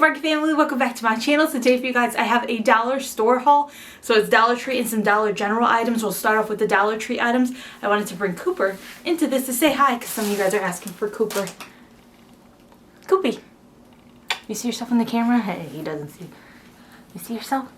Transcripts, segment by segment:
Market family, welcome back to my channel. Today for you guys I have a dollar store haul. So it's Dollar Tree and some Dollar General items. We'll start off with the Dollar Tree items. I wanted to bring Cooper into this to say hi because some of you guys are asking for Cooper. Coopy, you see yourself in the camera? Hey, he doesn't see. You see yourself?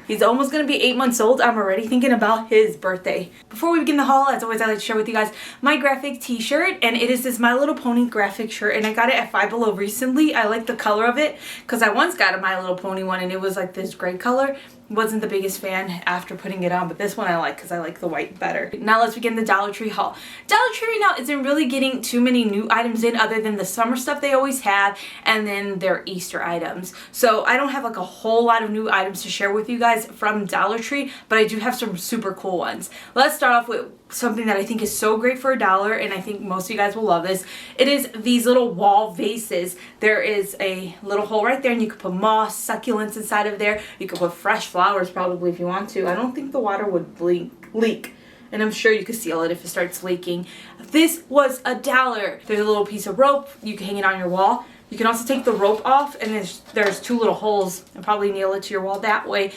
He's almost going to be 8 months old. I'm already thinking about his birthday. Before we begin the haul, as always, I like to share with you guys my graphic t-shirt. And it is this My Little Pony graphic shirt. And I got it at Five Below recently. I like the color of it because I once got a My Little Pony one and it was like this gray color. Wasn't the biggest fan after putting it on, but this one I like because I like the white better. Now let's begin the Dollar Tree haul. Dollar Tree right now isn't really getting too many new items in other than the summer stuff they always have and then their Easter items. So I don't have like a whole lot of new items to share with you guys from Dollar Tree, but I do have some super cool ones. Let's start off with something that I think is so great for $1 and I think most of you guys will love this. It is these little wall vases. There is a little hole right there and you could put moss, succulents inside of there. You could put fresh flowers probably if you want to. I don't think the water would leak. And I'm sure you could seal it if it starts leaking. This was $1. There's a little piece of rope. You can hang it on your wall. You can also take the rope off and there's two little holes and probably nail it to your wall that way.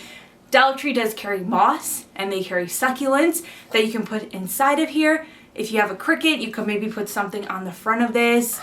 Dollar Tree does carry moss and they carry succulents that you can put inside of here. If you have a Cricut, you could maybe put something on the front of this.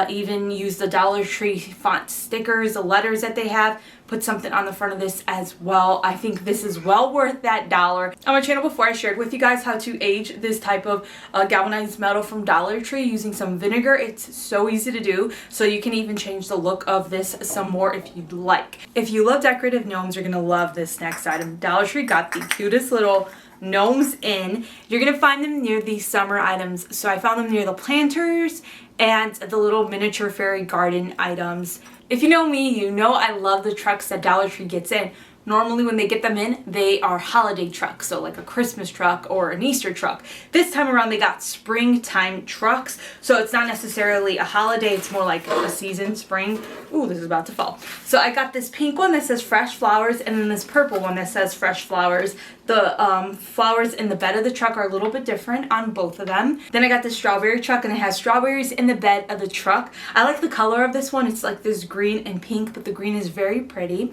Even use the Dollar Tree font stickers, the letters that they have. Put something on the front of this as well. I think this is well worth that $1. On my channel before I shared with you guys how to age this type of galvanized metal from Dollar Tree using some vinegar. It's so easy to do. So you can even change the look of this some more if you'd like. If you love decorative gnomes, you're going to love this next item. Dollar Tree got the cutest little gnomes in. You're going to find them near these summer items. So I found them near the planters and the little miniature fairy garden items. If you know me, you know I love the trucks that Dollar Tree gets in. Normally when they get them in, they are holiday trucks, so like a Christmas truck or an Easter truck. This time around they got springtime trucks, so it's not necessarily a holiday, it's more like a season, spring. Ooh, this is about to fall. So I got this pink one that says fresh flowers and then this purple one that says fresh flowers. The flowers in the bed of the truck are a little bit different on both of them. Then I got this strawberry truck and it has strawberries in the bed of the truck. I like the color of this one. It's like this green and pink, but the green is very pretty.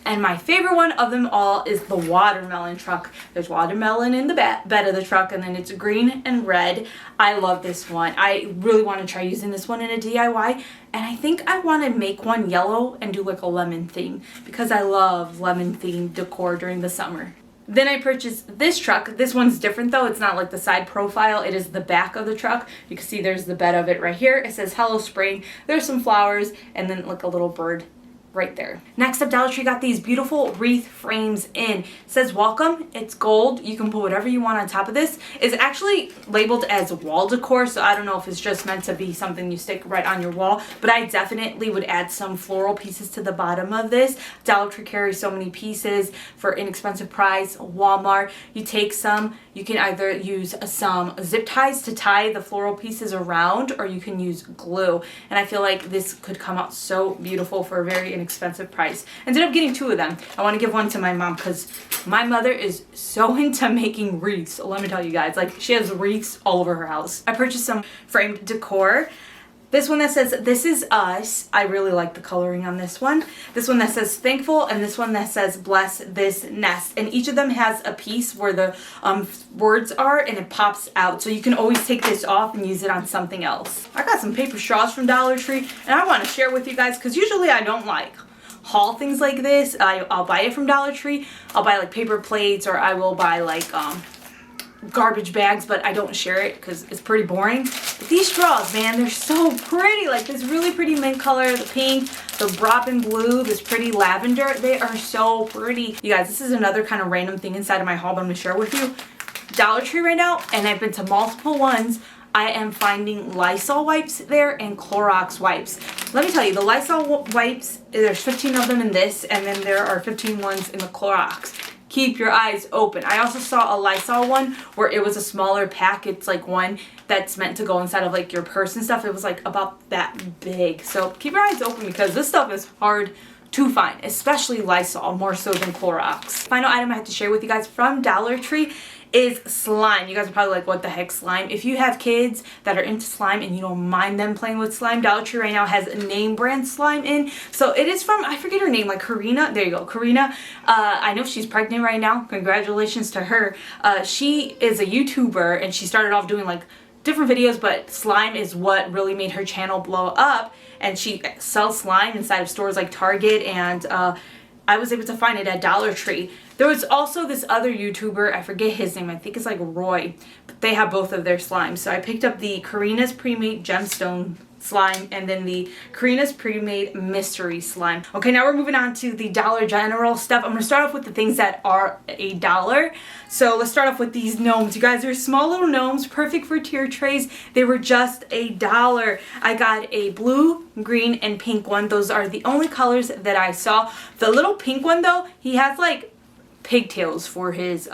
And my favorite one of them all is the watermelon truck. There's watermelon in the bed of the truck and then it's green and red. I love this one. I really want to try using this one in a DIY. And I think I want to make one yellow and do like a lemon theme because I love lemon themed decor during the summer. Then I purchased this truck. This one's different though. It's not like the side profile. It is the back of the truck. You can see there's the bed of it right here. It says Hello Spring. There's some flowers and then like a little bird right there. Next up, Dollar Tree got these beautiful wreath frames in. It says welcome. It's gold. You can put whatever you want on top of this. It's actually labeled as wall decor, so I don't know if it's just meant to be something you stick right on your wall, but I definitely would add some floral pieces to the bottom of this. Dollar Tree carries so many pieces for inexpensive price. Walmart, you take some, you can either use some zip ties to tie the floral pieces around or you can use glue. And I feel like this could come out so beautiful for a very inexpensive price. Ended up getting 2 of them. I want to give one to my mom because my mother is so into making wreaths. Let me tell you guys, like she has wreaths all over her house. I purchased some framed decor. This one that says This Is Us. I really like the coloring on this one. This one that says Thankful and this one that says Bless This Nest. And each of them has a piece where the words are and it pops out. So you can always take this off and use it on something else. I got some paper straws from Dollar Tree and I want to share with you guys because usually I don't like haul things like this. I'll buy it from Dollar Tree. I'll buy like paper plates or I will buy like garbage bags, but I don't share it because it's pretty boring. But these straws, man, they're so pretty. Like this really pretty mint color, the pink, the Robin blue, this pretty lavender. They are so pretty. You guys, this is another kind of random thing inside of my haul, but I'm gonna share with you. Dollar Tree right now, and I've been to multiple ones. I am finding Lysol wipes there and Clorox wipes. Let me tell you, the Lysol wipes, there's 15 of them in this, and then there are 15 ones in the Clorox. Keep your eyes open. I also saw a Lysol one where it was a smaller pack. It's like one that's meant to go inside of like your purse and stuff. It was like about that big. So keep your eyes open because this stuff is hard to find, especially Lysol, more so than Clorox. Final item I have to share with you guys from Dollar Tree is slime. You guys are probably like, what the heck, slime? If you have kids that are into slime and you don't mind them playing with slime, Dollar Tree right now has name brand slime in. So it is from, I forget her name, like Karina. There you go, Karina. I know she's pregnant right now. Congratulations to her. She is a YouTuber and she started off doing like different videos, but slime is what really made her channel blow up. And she sells slime inside of stores like Target, and I was able to find it at Dollar Tree. There was also this other YouTuber, I forget his name, I think it's like Roy, but they have both of their slimes. So I picked up the Karina's Pre-Made Gemstone slime and then the Karina's Pre-Made Mystery slime. Okay, now we're moving on to the Dollar General stuff. I'm going to start off with the things that are $1. So let's start off with these gnomes. You guys, they're small little gnomes, perfect for tier trays. They were just $1. I got a blue, green, and pink one. Those are the only colors that I saw. The little pink one though, he has like pigtails for his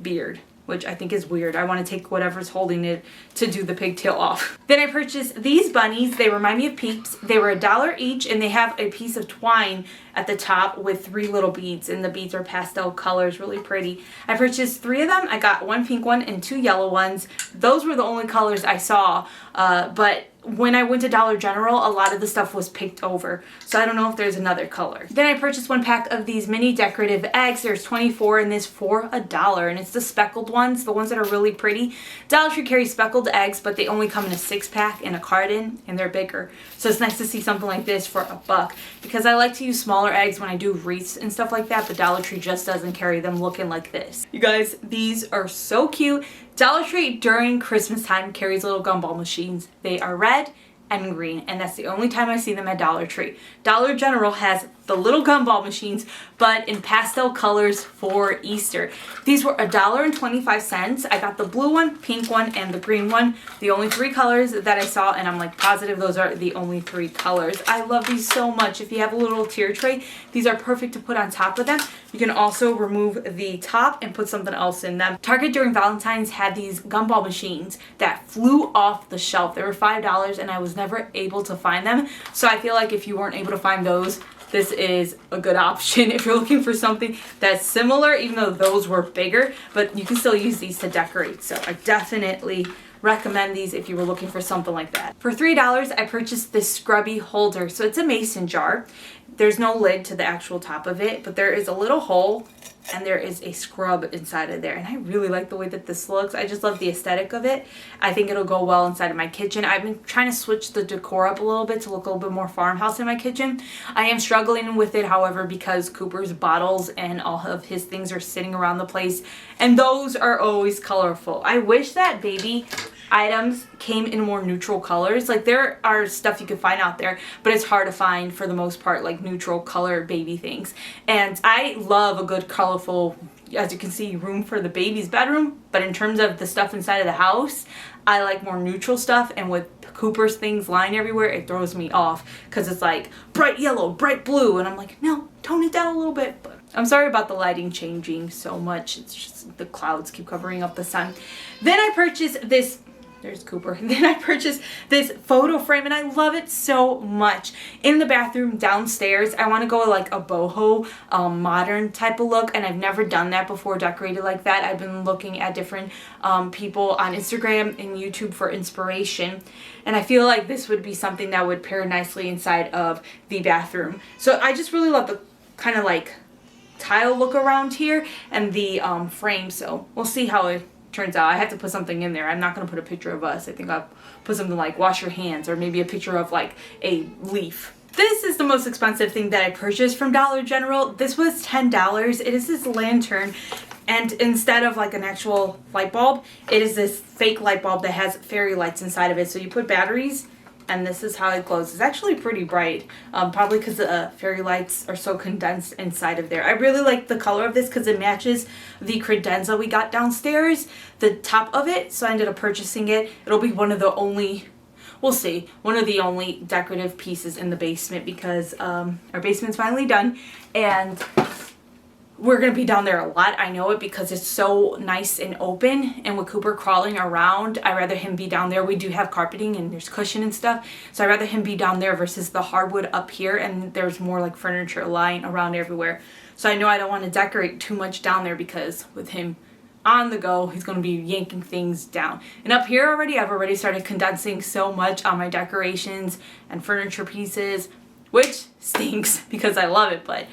beard, which I think is weird. I want to take whatever's holding it to do the pigtail off. Then I purchased these bunnies. They remind me of Peeps. They were $1 each, and they have a piece of twine at the top with 3 little beads, and the beads are pastel colors, really pretty. I purchased 3 of them. I got 1 pink one and 2 yellow ones. Those were the only colors I saw, but when I went to Dollar General, a lot of the stuff was picked over, so I don't know if there's another color. Then I purchased 1 pack of these mini decorative eggs. There's 24 in this for $1, and it's the speckled ones, the ones that are really pretty. Dollar Tree carries speckled eggs, but they only come in a 6-pack in a carton, and they're bigger. So it's nice to see something like this for $1, because I like to use smaller eggs when I do wreaths and stuff like that, but Dollar Tree just doesn't carry them looking like this. You guys, these are so cute. Dollar Tree during Christmas time carries little gumball machines. They are red and green, and that's the only time I see them at Dollar Tree. Dollar General has the little gumball machines, but in pastel colors for Easter. These were $1.25. I got the blue one, pink one, and the green one. The only 3 colors that I saw, and I'm like positive those are the only 3 colors. I love these so much. If you have a little tier tray, these are perfect to put on top of them. You can also remove the top and put something else in them. Target during Valentine's had these gumball machines that flew off the shelf. They were $5 and I was never able to find them. So I feel like if you weren't able to find those, this is a good option if you're looking for something that's similar, even though those were bigger, but you can still use these to decorate. So I definitely recommend these if you were looking for something like that. For $3, I purchased this scrubby holder. So it's a mason jar. There's no lid to the actual top of it, but there is a little hole and there is a scrub inside of there, and I really like the way that this looks. I just love the aesthetic of it. I think it'll go well inside of my kitchen. I've been trying to switch the decor up a little bit to look a little bit more farmhouse in my kitchen. I am struggling with it, however, because Cooper's bottles and all of his things are sitting around the place, and those are always colorful. I wish that baby items came in more neutral colors. Like, there are stuff you can find out there, but it's hard to find for the most part, like neutral color baby things. And I love a good colorful, as you can see, room for the baby's bedroom, but in terms of the stuff inside of the house, I like more neutral stuff. And with Cooper's things lying everywhere, it throws me off because it's like bright yellow, bright blue, and I'm like, no, tone it down a little bit. But I'm sorry about the lighting changing so much. It's just the clouds keep covering up the sun. Then I purchased this, there's Cooper. Then I purchased this photo frame, and I love it so much. In the bathroom downstairs, I want to go like a boho modern type of look, and I've never done that before, decorated like that. I've been looking at different people on Instagram and YouTube for inspiration, and I feel like this would be something that would pair nicely inside of the bathroom. So I just really love the kind of like tile look around here and the frame, so we'll see how it turns out. I have to put something in there. I'm not going to put a picture of us. I think I'll put something like wash your hands, or maybe a picture of like a leaf. This is the most expensive thing that I purchased from Dollar General. This was $10. It is this lantern, and instead of like an actual light bulb, it is this fake light bulb that has fairy lights inside of it. So you put batteries, and this is how it glows. It's actually pretty bright, probably because the fairy lights are so condensed inside of there. I really like the color of this because it matches the credenza we got downstairs, the top of it, so I ended up purchasing it. It'll be one of the only, we'll see, one of the only decorative pieces in the basement, because our basement's finally done, and we're going to be down there a lot. I know it because it's so nice and open, and with Cooper crawling around, I'd rather him be down there. We do have carpeting and there's cushion and stuff, so I'd rather him be down there versus the hardwood up here, and there's more like furniture lying around everywhere. So I know I don't want to decorate too much down there, because with him on the go. He's going to be yanking things down. And up here already, I've already started condensing so much on my decorations and furniture pieces, which stinks because I love it, but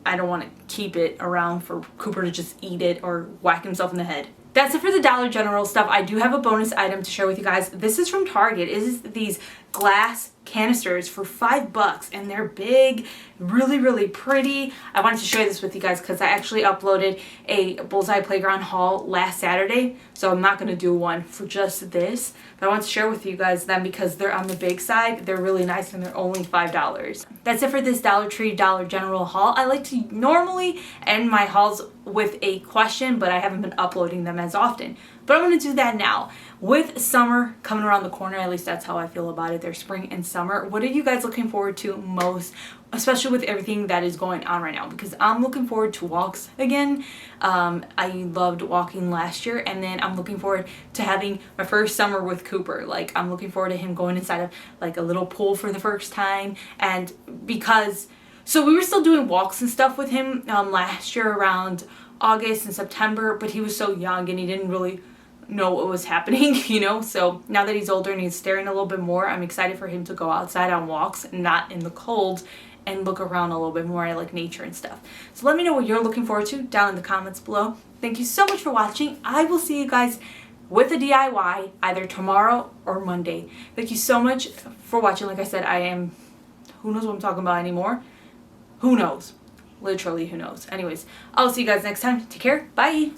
I don't want to keep it around for Cooper to just eat it or whack himself in the head. That's it for the Dollar General stuff. I do have a bonus item to share with you guys. This is from Target. It is these glass canisters for $5 and they're big, really pretty. I wanted to share this with you guys because I actually uploaded a Bullseye Playground haul last Saturday, so I'm not going to do one for just this, but I want to share with you guys them because they're on the big side. They're really nice and they're only $5. That's it for this Dollar Tree Dollar General haul. I like to normally end my hauls with a question, but I haven't been uploading them as often. But I'm going to do that now. With summer coming around the corner, at least that's how I feel about it. There's spring and summer. What are you guys looking forward to most, especially with everything that is going on right now? Because I'm looking forward to walks again. I loved walking last year, and then I'm looking forward to having my first summer with Cooper. Like, I'm looking forward to him going inside of like a little pool for the first time. And because, so we were still doing walks and stuff with him last year around August and September, but he was so young and he didn't really know what was happening, you know. So now that he's older and he's staring a little bit more, I'm excited for him to go outside on walks and not in the cold and look around a little bit more. I like nature and stuff. So let me know what you're looking forward to down in the comments below. Thank you so much for watching. I will see you guys with a DIY either tomorrow or Monday. Thank you so much for watching. Like I said, who knows what I'm talking about anymore? Who knows? Literally, who knows? Anyways, I'll see you guys next time. Take care. Bye.